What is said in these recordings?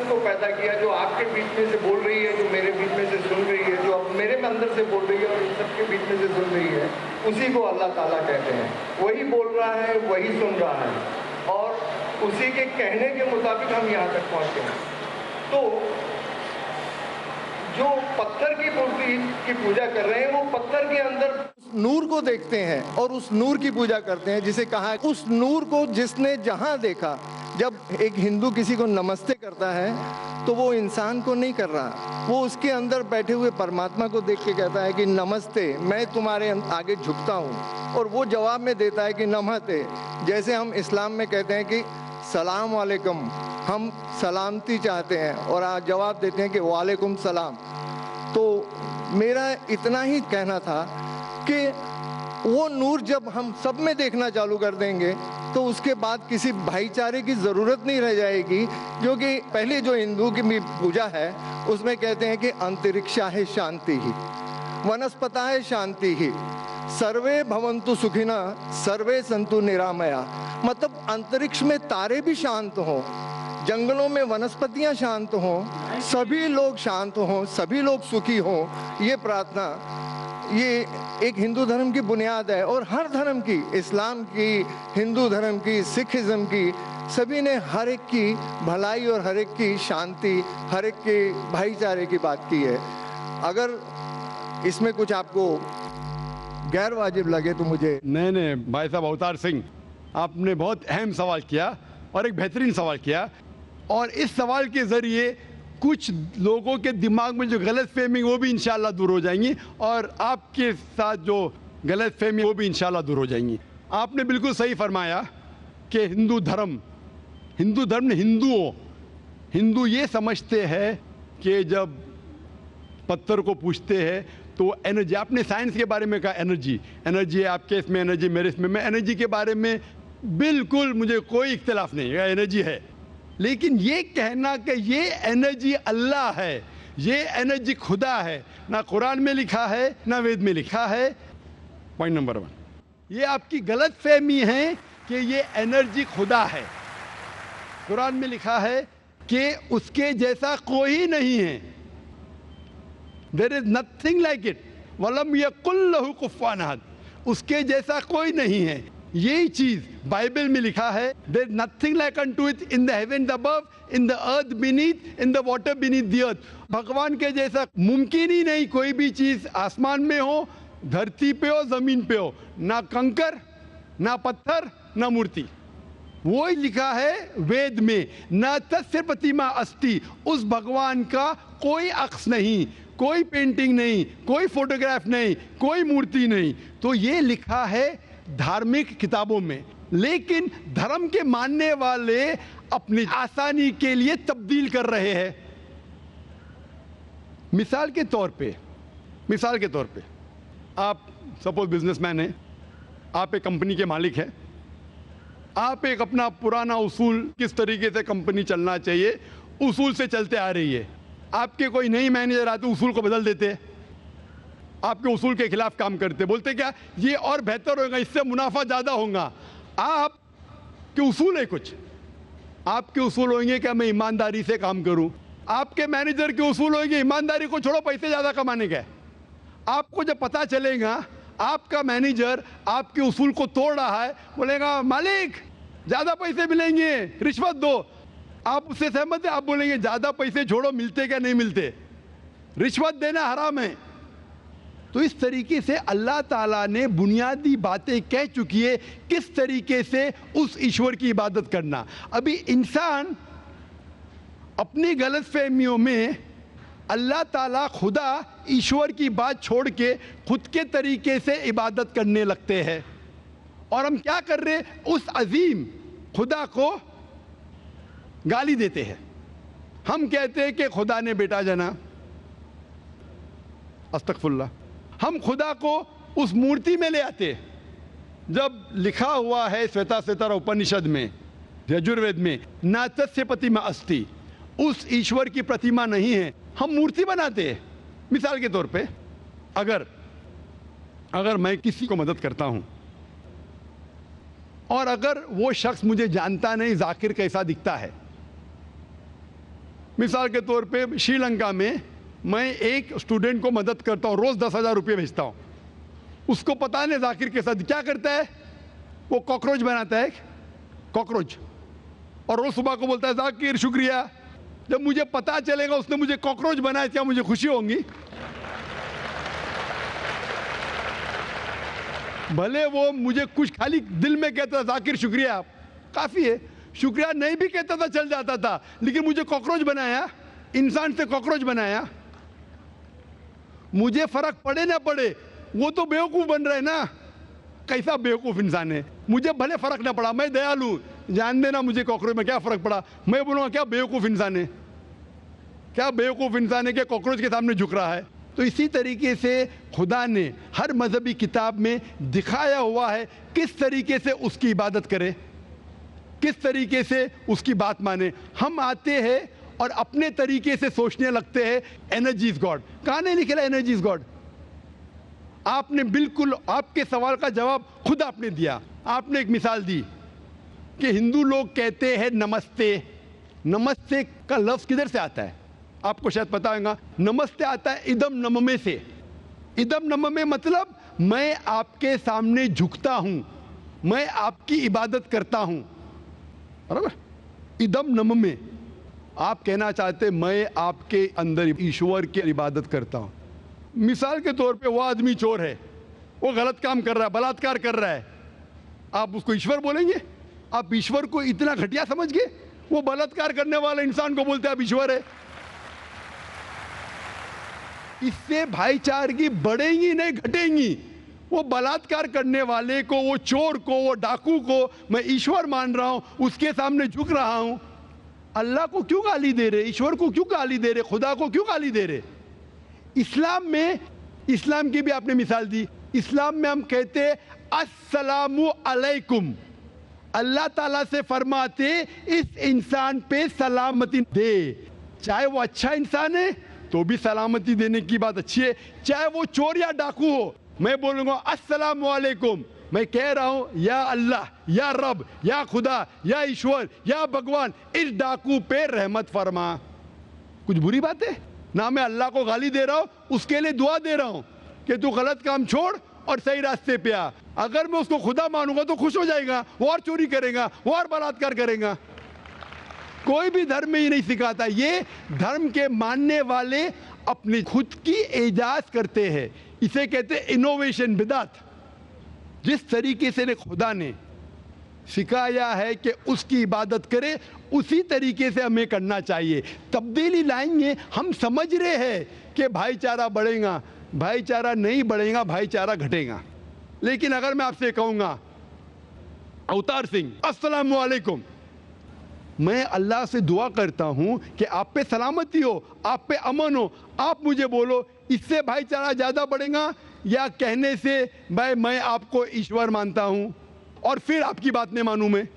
को पैदा किया, जो आपके बीच में से बोल रही है, जो मेरे बीच में से सुन रही है, जो अब मेरे अंदर से बोल रही है और इन सबके बीच में से सुन रही है, उसी को अल्लाह ताला कहते हैं। वही बोल रहा है, वही सुन रहा है और उसी के कहने के मुताबिक हम यहाँ तक पहुँचे हैं। तो जो पत्थर की मूर्ति की पूजा कर रहे हैं, वो पत्थर के अंदर नूर को देखते हैं और उस नूर की पूजा करते हैं, जिसे कहा है उस नूर को जिसने जहां देखा। जब एक हिंदू किसी को नमस्ते करता है तो वो इंसान को नहीं कर रहा, वो उसके अंदर बैठे हुए परमात्मा को देख के कहता है कि नमस्ते, मैं तुम्हारे आगे झुकता हूँ। और वो जवाब में देता है कि नमस्ते। जैसे हम इस्लाम में कहते हैं कि सलाम वालेकुम, हम सलामती चाहते हैं और आज जवाब देते हैं कि वालेकुम सलाम। तो मेरा इतना ही कहना था कि वो नूर जब हम सब में देखना चालू कर देंगे तो उसके बाद किसी भाईचारे की ज़रूरत नहीं रह जाएगी। क्योंकि पहले जो हिंदू की पूजा है उसमें कहते हैं कि अंतरिक्षा है शांति ही, वनस्पता है शांति ही, सर्वे भवन्तु सुखिना सर्वे संतु निरामया। मतलब अंतरिक्ष में तारे भी शांत हों, जंगलों में वनस्पतियां शांत हों, सभी लोग शांत हों, सभी लोग सुखी हों। ये प्रार्थना, ये एक हिंदू धर्म की बुनियाद है और हर धर्म की, इस्लाम की, हिंदू धर्म की, सिखिज्म की, सभी ने हर एक की भलाई और हर एक की शांति, हर एक के भाईचारे की बात की है। अगर इसमें कुछ आपको गैर वाजिब लगे तो मुझे। नहीं, भाई साहब अवतार सिंह, आपने बहुत अहम सवाल किया और एक बेहतरीन सवाल किया, और इस सवाल के ज़रिए कुछ लोगों के दिमाग में जो गलत फहमी वो भी इंशाल्लाह दूर हो जाएंगी, और आपके साथ जो गलत फहमी वो भी इंशाल्लाह दूर हो जाएंगी। आपने बिल्कुल सही फरमाया कि हिंदू धर्म ने हिंदू ये समझते हैं कि जब पत्थर को पूछते हैं तो एनर्जी, आपने साइंस के बारे में कहा एनर्जी है, आपके इसमें एनर्जी, मेरे इसमें, मैं एनर्जी के बारे में बिल्कुल मुझे कोई इख्तिलाफ नहीं है, एनर्जी है। लेकिन ये कहना कि ये एनर्जी अल्लाह है, ये एनर्जी खुदा है, ना कुरान में लिखा है ना वेद में लिखा है। पॉइंट नंबर 1, ये आपकी गलत फहमी है कि ये एनर्जी खुदा है। कुरान में लिखा है कि उसके जैसा कोई नहीं है, there is nothing like it, वलम यकुल लहू कुफुवन अहद, उसके जैसा कोई नहीं है। यही चीज बाइबल में लिखा है, there is nothing like unto it in the heaven above, in the earth beneath, in the water beneath the earth. भगवान के जैसा मुमकिन ही नहीं कोई भी चीज, आसमान में हो, धरती पे हो, जमीन पे हो, ना कंकर, ना पत्थर, ना मूर्ति। वो ही लिखा है वेद में, न तस्य प्रतिमा अस्ति, उस भगवान का कोई अक्स नहीं, कोई पेंटिंग नहीं, कोई फोटोग्राफ नहीं, कोई मूर्ति नहीं। तो ये लिखा है धार्मिक किताबों में, लेकिन धर्म के मानने वाले अपनी आसानी के लिए तब्दील कर रहे हैं। मिसाल के तौर पे आप सपोज बिजनेसमैन हैं, आप एक कंपनी के मालिक हैं, आप एक अपना पुराना उसूल, किस तरीके से कंपनी चलना चाहिए, उसूल से चलते आ रही है। आपके कोई नई मैनेजर आते उसूल को बदल देते हैं, आपके उसूल के खिलाफ काम करते, बोलते क्या ये और बेहतर होगा, इससे मुनाफा ज़्यादा होगा। आपके उसूल है कुछ, आपके उसूल होंगे क्या मैं ईमानदारी से काम करूं, आपके मैनेजर के उसूल होंगे ईमानदारी को छोड़ो, पैसे ज़्यादा कमाने का। आपको जब पता चलेगा आपका मैनेजर आपके उसूल को तोड़ रहा है, बोलेगा मालिक ज़्यादा पैसे मिलेंगे, रिश्वत दो। आप उससे सहमत है? आप बोलेंगे ज़्यादा पैसे छोड़ो, मिलते क्या नहीं मिलते, रिश्वत देना हराम है। तो इस तरीके से अल्लाह ताला ने बुनियादी बातें कह चुकी है किस तरीके से उस ईश्वर की इबादत करना। अभी इंसान अपनी गलतफहमियों में अल्लाह ताला, खुदा, ईश्वर की बात छोड़ के खुद के तरीके से इबादत करने लगते हैं। और हम क्या कर रहे, उस अजीम खुदा को गाली देते हैं। हम कहते हैं कि खुदा ने बेटा जना, अस्तगफुरुल्लाह। हम खुदा को उस मूर्ति में ले आते, जब लिखा हुआ है श्वेता उपनिषद में, यजुर्वेद में, ना तस्य प्रतिमा अस्ति, उस ईश्वर की प्रतिमा नहीं है, हम मूर्ति बनाते हैं। मिसाल के तौर पे अगर मैं किसी को मदद करता हूं और अगर वो शख्स मुझे जानता नहीं, जाकिर कैसा दिखता है, मिसाल के तौर पे श्रीलंका में मैं एक स्टूडेंट को मदद करता हूँ, रोज़ 10,000 रुपये भेजता हूँ। उसको पता नहीं जाकिर के साथ क्या करता है, वो कॉकरोच बनाता है, कॉकरोच, और रोज़ सुबह को बोलता है जाकिर शुक्रिया। जब मुझे पता चलेगा उसने मुझे कॉकरोच बनाया, क्या मुझे खुशी होगी? भले वो मुझे कुछ खाली दिल में कहता था जाकिर शुक्रिया, काफ़ी है, शुक्रिया नहीं भी कहता था चल जाता था, लेकिन मुझे कॉकरोच बनाया, इंसान से कॉकरोच बनाया। मुझे फर्क पड़े ना पड़े, वो तो बेवकूफ़ बन रहा है ना, कैसा बेवकूफ़ इंसान है। मुझे भले फर्क ना पड़ा, मैं दयालु, जान देना मुझे कॉकरोच में क्या फ़र्क पड़ा, मैं बोलूँगा क्या बेवकूफ़ इंसान है, क्या बेवकूफ़ इंसान है कि कॉकरोच के सामने झुक रहा है। तो इसी तरीके से खुदा ने हर मजहबी किताब में दिखाया हुआ है किस तरीके से उसकी इबादत करें, किस तरीके से उसकी बात माने। हम आते हैं और अपने तरीके से सोचने लगते हैं एनर्जी इज गॉड। कहाँ नहीं लिखा एनर्जी इज गॉड? आपने बिल्कुल आपके सवाल का जवाब खुद आपने दिया। आपने एक मिसाल दी कि हिंदू लोग कहते हैं नमस्ते। नमस्ते का लफ्ज़ किधर से आता है? आपको शायद पता होगा, नमस्ते आता है इदम नममे से। इदम नममे मतलब मैं आपके सामने झुकता हूं, मैं आपकी इबादत करता हूं, बराबर। इदम नममे, आप कहना चाहते मैं आपके अंदर ईश्वर की इबादत करता हूं। मिसाल के तौर पे वो आदमी चोर है, वो गलत काम कर रहा है, बलात्कार कर रहा है, आप उसको ईश्वर बोलेंगे? आप ईश्वर को इतना घटिया समझ गए? वो बलात्कार करने वाले इंसान को बोलते आप ईश्वर है। इससे भाईचारगी बढ़ेगी नहीं घटेगी। वो बलात्कार करने वाले को, वो चोर को, वो डाकू को मैं ईश्वर मान रहा हूं, उसके सामने झुक रहा हूं। अल्लाह को क्यों गाली दे रहे, ईश्वर को क्यों गाली दे रहे, खुदा को क्यों गाली दे रहे? इस्लाम में, इस्लाम की भी आपने मिसाल दी, इस्लाम में हम कहते अस्सलामु अलैकुम, अल्लाह ताला से फरमाते इस इंसान पे सलामती दे। चाहे वो अच्छा इंसान है तो भी सलामती देने की बात अच्छी है, चाहे वो चोर या डाकू हो। मैं बोलूँगा अस्सलामु अलैकुम, मैं कह रहा हूँ या अल्लाह, या रब, या खुदा, या ईश्वर, या भगवान, इस डाकू पे रहमत फरमा। कुछ बुरी बात है ना? मैं अल्लाह को गाली दे रहा हूँ, उसके लिए दुआ दे रहा हूँ कि तू गलत काम छोड़ और सही रास्ते पे आ। अगर मैं उसको खुदा मानूंगा तो खुश हो जाएगा, वो और चोरी करेगा, वो और बलात्कार करेगा। कोई भी धर्म में ही नहीं सिखाता। ये धर्म के मानने वाले अपनी खुद की इजाज करते हैं, इसे कहते हैं इनोवेशन, बिदात। जिस तरीके से खुदा ने सिखाया है कि उसकी इबादत करें, उसी तरीके से हमें करना चाहिए। तब्दीली लाएंगे, हम समझ रहे हैं कि भाईचारा बढ़ेगा, भाईचारा नहीं बढ़ेगा, भाईचारा घटेगा। लेकिन अगर मैं आपसे कहूँगा अवतार सिंह अस्सलाम वालेकुम, मैं अल्लाह से दुआ करता हूँ कि आप पे सलामती हो, आप पे अमन हो, आप मुझे बोलो, इससे भाईचारा ज़्यादा बढ़ेगा या कहने से भाई मैं आपको ईश्वर मानता हूँ और फिर आपकी बात नहीं मानूँ मैं?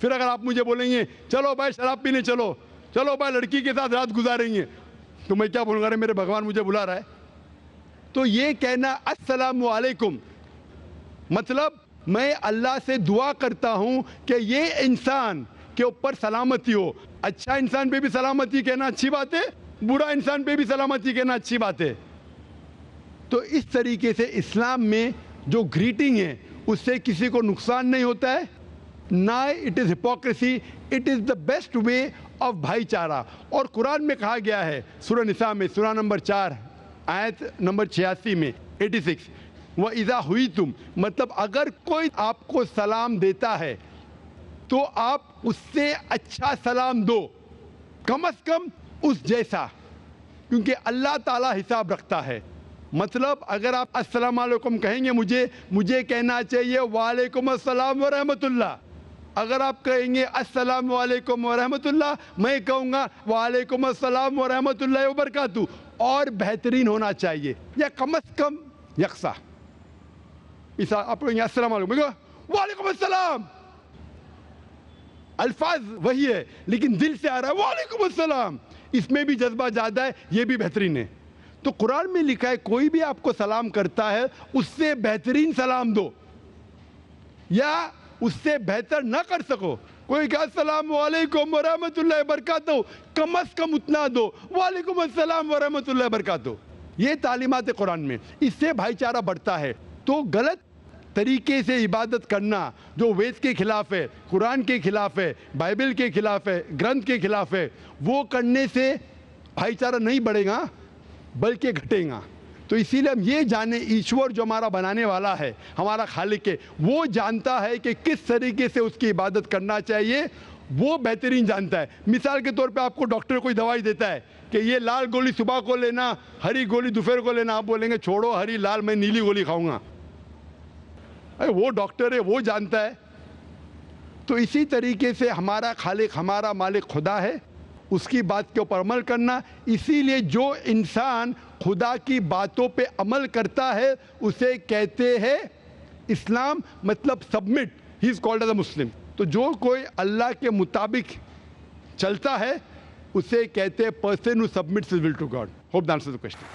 फिर अगर आप मुझे बोलेंगे चलो भाई शराब पीने चलो, चलो भाई लड़की के साथ रात गुजारेंगे, तो मैं क्या बोलूँगा? अरे मेरे भगवान मुझे बुला रहा है। तो ये कहना अस्सलामु अलैकुम मतलब मैं अल्लाह से दुआ करता हूँ कि ये इंसान के ऊपर सलामती हो। अच्छा इंसान पे भी सलामती कहना अच्छी बात है, बुरा इंसान पे भी सलामती कहना अच्छी बात है। तो इस तरीके से इस्लाम में जो ग्रीटिंग है उससे किसी को नुकसान नहीं होता है, ना it is hypocrisy, it is the best way of भाईचारा। और कुरान में कहा गया है सूरह निसा में, सूरह नंबर 4 आयत नंबर 86 में 86, वह इज़ा हुई तुम, मतलब अगर कोई आपको सलाम देता है तो आप उससे अच्छा सलाम दो, कम से कम उस जैसा, क्योंकि अल्लाह ताला हिसाब रखता है। मतलब अगर आप अस्सलाम वालेकुम कहेंगे, मुझे कहना चाहिए वालेकुम अस्सलाम व रहमतुल्लाह। अगर आप कहेंगे अस्सलाम वालेकुम व रहमतुल्लाह, मैं कहूँगा वालेकुम अस्सलाम व रहमतुल्लाह व बरकातहू, और बेहतरीन होना चाहिए या कम से कम यकसा। इस आप लोग अस्सलाम वालेकुम अस्सलाम, अल्फाज वही है लेकिन दिल से आ रहा है वालेकुम अस्सलाम, इसमें भी जज्बा ज़्यादा है, ये भी बेहतरीन है। तो कुरान में लिखा है कोई भी आपको सलाम करता है उससे बेहतरीन सलाम दो, या उससे बेहतर ना कर सको कोई कहा अस्सलाम वालेकुम व रहमतुल्लाहि व बरकातहू, कम अज कम उतना दो, वालेकुम अस्सलाम व रहमतुल्लाहि व बरकातहू। ये तालीमात कुरान में, इससे भाईचारा बढ़ता है। तो गलत तरीके से इबादत करना जो वेद के खिलाफ है, कुरान के खिलाफ है, बाइबल के खिलाफ है, ग्रंथ के खिलाफ है, वो करने से भाईचारा नहीं बढ़ेगा बल्कि घटेगा। तो इसीलिए हम ये जाने, ईश्वर जो हमारा बनाने वाला है, हमारा खालिक है, वो जानता है कि किस तरीके से उसकी इबादत करना चाहिए, वो बेहतरीन जानता है। मिसाल के तौर पे आपको डॉक्टर कोई दवाई देता है कि ये लाल गोली सुबह को लेना, हरी गोली दोपहर को लेना, आप बोलेंगे छोड़ो हरी लाल, मैं नीली गोली खाऊंगा। अरे वो डॉक्टर है, वो जानता है। तो इसी तरीके से हमारा खालिक, हमारा मालिक खुदा है, उसकी बात के ऊपर अमल करना। इसीलिए जो इंसान खुदा की बातों पे अमल करता है उसे कहते हैं इस्लाम, मतलब सबमिट, ही is called as a Muslim. तो जो कोई अल्लाह के मुताबिक चलता है उसे कहते हैं person who submits his will to god. Hope that answers the question.